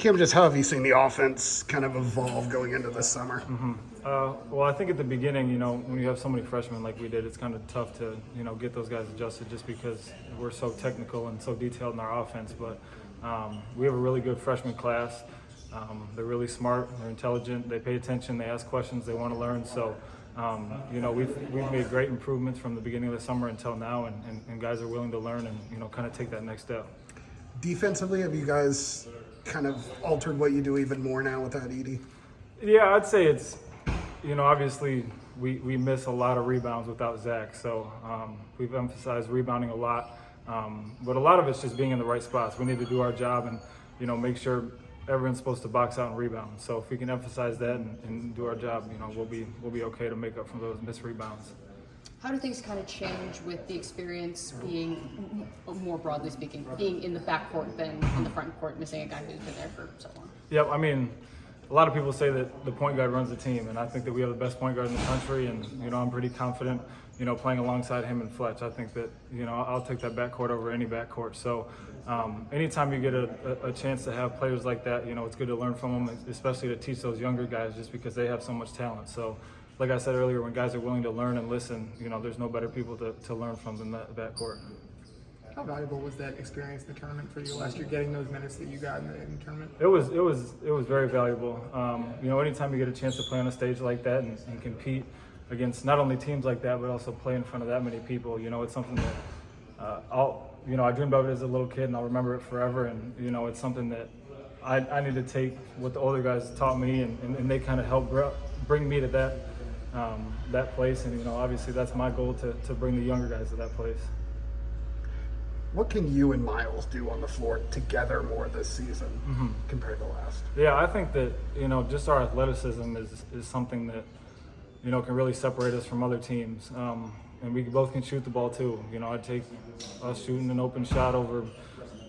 Cam, just how have you seen the offense kind of evolve going into this summer? Well, I think at the beginning, when you have so many freshmen like we did, it's kind of tough to, get those guys adjusted just because we're so technical and so detailed in our offense. But we have a really good freshman class. They're really smart, they're intelligent, they pay attention, they ask questions, they want to learn. So, we've made great improvements from the beginning of the summer until now, and guys are willing to learn and, kind of take that next step. Defensively, have you guys kind of altered what you do even more now without Edie? Yeah, I'd say it's, obviously we miss a lot of rebounds without Zach. So we've emphasized rebounding a lot. But a lot of it's just being in the right spots. We need to do our job and, make sure everyone's supposed to box out and rebound. So if we can emphasize that and do our job, we'll be okay to make up for those missed rebounds. How do things kind of change with the experience being, more broadly speaking, being in the backcourt than in the front court, missing a guy who's been there for so long? Yep, I mean, a lot of people say that the point guard runs the team, and I think that we have the best point guard in the country, and, I'm pretty confident, playing alongside him and Fletch. I think that, I'll take that backcourt over any backcourt. So anytime you get a chance to have players like that, it's good to learn from them, especially to teach those younger guys just because they have so much talent. So like I said earlier, when guys are willing to learn and listen, there's no better people to learn from than that backcourt. How valuable was that experience in the tournament for you last year, getting those minutes that you got in the tournament? It was very valuable. Anytime you get a chance to play on a stage like that and compete against not only teams like that, but also play in front of that many people, it's something that I dreamed of it as a little kid, and I'll remember it forever. And it's something that I need to take what the older guys taught me, and they kind of helped bring me to that place. And obviously that's my goal to bring the younger guys to that place. What can you and Miles do on the floor together more this season compared to last? Yeah, I think that, just our athleticism is something that, can really separate us from other teams. And we both can shoot the ball too. I'd take us shooting an open shot over,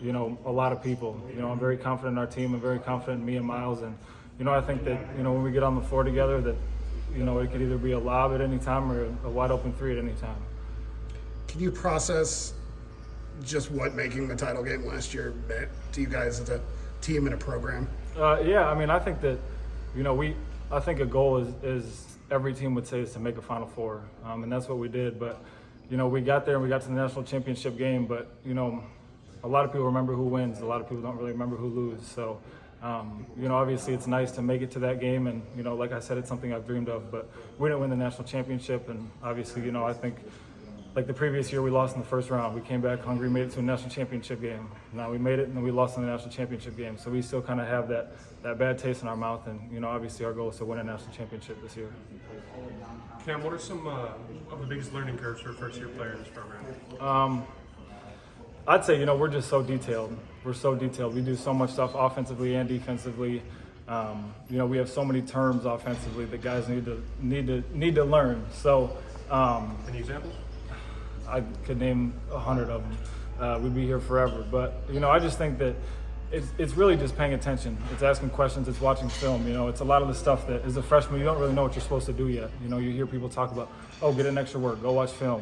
a lot of people. I'm very confident in our team. I'm very confident in me and Miles. And, I think that, when we get on the floor together that, it could either be a lob at any time or a wide open three at any time. Can you process just what making the title game last year meant to you guys as a team and a program? Yeah, I mean, I think that, I think a goal is every team would say is to make a Final Four, and that's what we did. But, we got there and we got to the national championship game, but, a lot of people remember who wins. A lot of people don't really remember who loses. So, obviously it's nice to make it to that game, and, like I said, it's something I've dreamed of, but we didn't win the national championship, and obviously, I think like the previous year, we lost in the first round. We came back hungry, made it to a national championship game. Now we made it, and then we lost in the national championship game. So we still kind of have that bad taste in our mouth, and obviously our goal is to win a national championship this year. Cam, what are some of the biggest learning curves for a first-year player in this program? I'd say we're just so detailed. We're so detailed. We do so much stuff offensively and defensively. We have so many terms offensively that guys need to learn. So. Any examples? I could name 100 of them. We'd be here forever. But, I just think that it's really just paying attention. It's asking questions. It's watching film. It's a lot of the stuff that as a freshman, you don't really know what you're supposed to do yet. You hear people talk about, get an extra work, go watch film,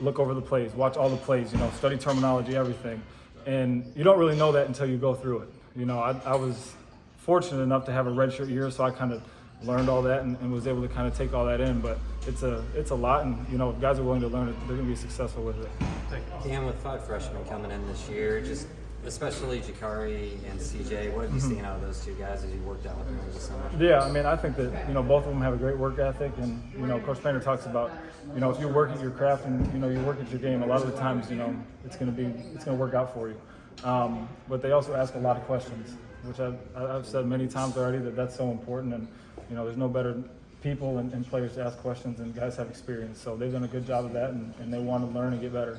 look over the plays, watch all the plays, study terminology, everything. And you don't really know that until you go through it. I was fortunate enough to have a redshirt year, so I kind of learned all that and was able to kind of take all that in, but it's a lot, and if guys are willing to learn it, they're going to be successful with it. Cam, with 5 freshmen coming in this year, just especially Jakari and CJ, what have you seen out of those two guys as you worked out with them over the summer? Yeah, I mean, I think that both of them have a great work ethic, and Coach Painter talks about if you work at your craft and you work at your game, a lot of the times it's going to work out for you. But they also ask a lot of questions, which I've said many times already that's so important, and there's no better people and players to ask questions, and guys have experience. So they've done a good job of that, and they want to learn and get better.